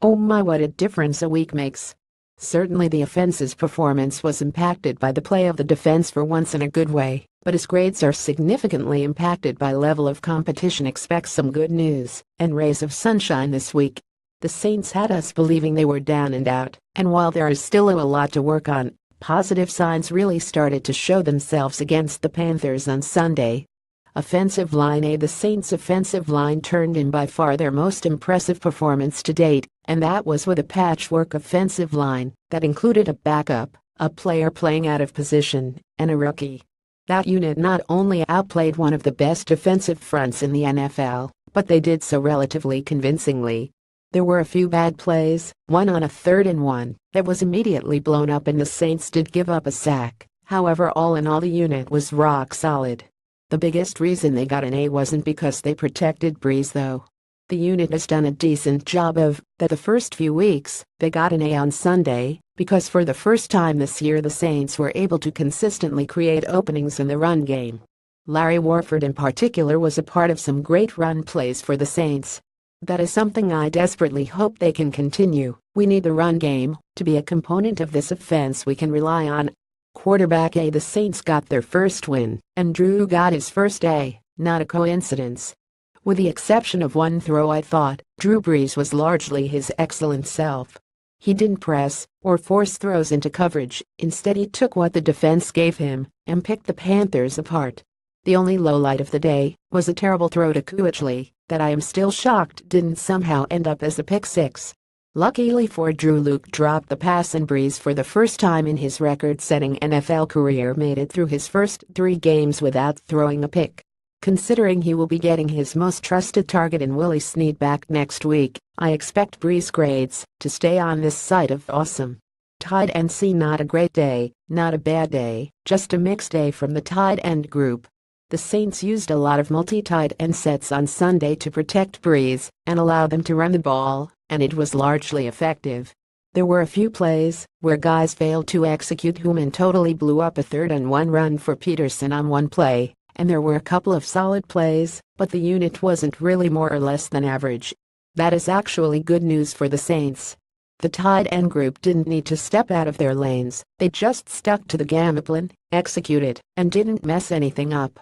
Oh my, what a difference a week makes. Certainly the offense's performance was impacted by the play of the defense for once in a good way, but his grades are significantly impacted by level of competition. Expect some good news and rays of sunshine this week. The Saints had us believing they were down and out, and while there is still a lot to work on, positive signs really started to show themselves against the Panthers on Sunday. Offensive line A. The Saints' offensive line turned in by far their most impressive performance to date, and that was with a patchwork offensive line that included a backup, a player playing out of position, and a rookie. That unit not only outplayed one of the best defensive fronts in the NFL, but they did so relatively convincingly. There were a few bad plays, one on a 3rd and 1 that was immediately blown up, and the Saints did give up a sack. However, all in all, the unit was rock solid. The biggest reason they got an A wasn't because they protected Brees, though. The unit has done a decent job of that the first few weeks. They got an A on Sunday because for the first time this year the Saints were able to consistently create openings in the run game. Larry Warford in particular was a part of some great run plays for the Saints. That is something I desperately hope they can continue. We need the run game to be a component of this offense we can rely on. Quarterback A. The Saints got their first win, and Drew got his first A, not a coincidence. With the exception of one throw, I thought Drew Brees was largely his excellent self. He didn't press or force throws into coverage. Instead, he took what the defense gave him and picked the Panthers apart. The only lowlight of the day was a terrible throw to Kuechly that I am still shocked didn't somehow end up as a pick six. Luckily for Drew, Luke dropped the pass, and Brees, for the first time in his record-setting NFL career, made it through his first 3 games without throwing a pick. Considering he will be getting his most trusted target in Willie Snead back next week, I expect Brees' grades to stay on this side of awesome. Tight end C. Not a great day, not a bad day, just a mixed day from the tight end group. The Saints used a lot of multi-tight end sets on Sunday to protect Brees and allow them to run the ball, and it was largely effective. There were a few plays where guys failed to execute whom and totally blew up a 3rd and 1 run for Peterson on one play, and there were a couple of solid plays, but the unit wasn't really more or less than average. That is actually good news for the Saints. The tight end group didn't need to step out of their lanes, they just stuck to the game plan, executed, and didn't mess anything up.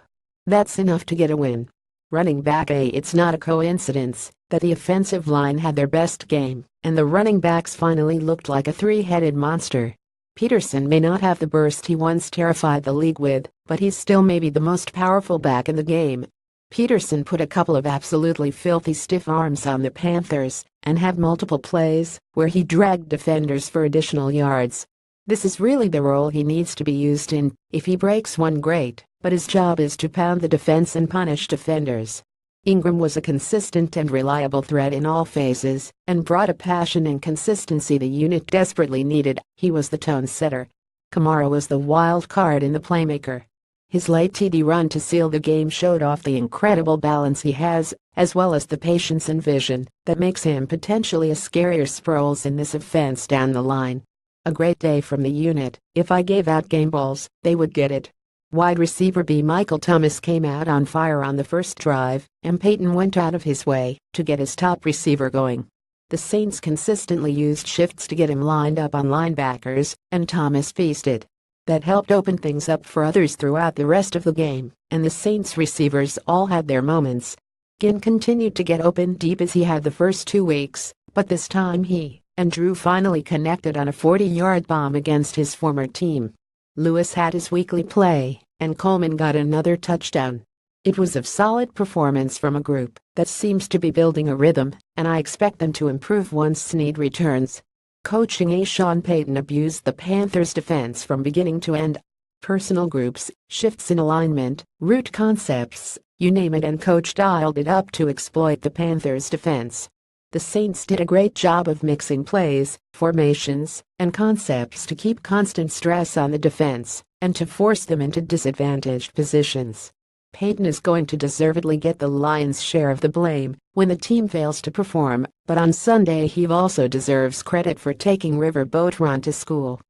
That's enough to get a win. Running back A. It's not a coincidence that the offensive line had their best game, and the running backs finally looked like a 3-headed monster. Peterson may not have the burst he once terrified the league with, but he's still maybe the most powerful back in the game. Peterson put a couple of absolutely filthy stiff arms on the Panthers and had multiple plays where he dragged defenders for additional yards. This is really the role he needs to be used in. If he breaks one, great, but his job is to pound the defense and punish defenders. Ingram was a consistent and reliable threat in all phases and brought a passion and consistency the unit desperately needed. He was the tone setter. Kamara was the wild card in the playmaker. His late TD run to seal the game showed off the incredible balance he has, as well as the patience and vision that makes him potentially a scarier Sproles in this offense down the line. A great day from the unit. If I gave out game balls, they would get it. Wide receiver B. Michael Thomas came out on fire on the first drive, and Peyton went out of his way to get his top receiver going. The Saints consistently used shifts to get him lined up on linebackers, and Thomas feasted. That helped open things up for others throughout the rest of the game, and the Saints receivers all had their moments. Ginn continued to get open deep as he had the first 2 weeks, but this time he and Drew finally connected on a 40-yard bomb against his former team. Lewis had his weekly play, and Coleman got another touchdown. It was a solid performance from a group that seems to be building a rhythm, and I expect them to improve once Snead returns. Coaching A. Sean Payton abused the Panthers' defense from beginning to end. Personal groups, shifts in alignment, route concepts, you name it, and coach dialed it up to exploit the Panthers' defense. The Saints did a great job of mixing plays, formations, and concepts to keep constant stress on the defense and to force them into disadvantaged positions. Payton is going to deservedly get the Lions' share of the blame when the team fails to perform, but on Sunday he also deserves credit for taking Riverboat Ron to school.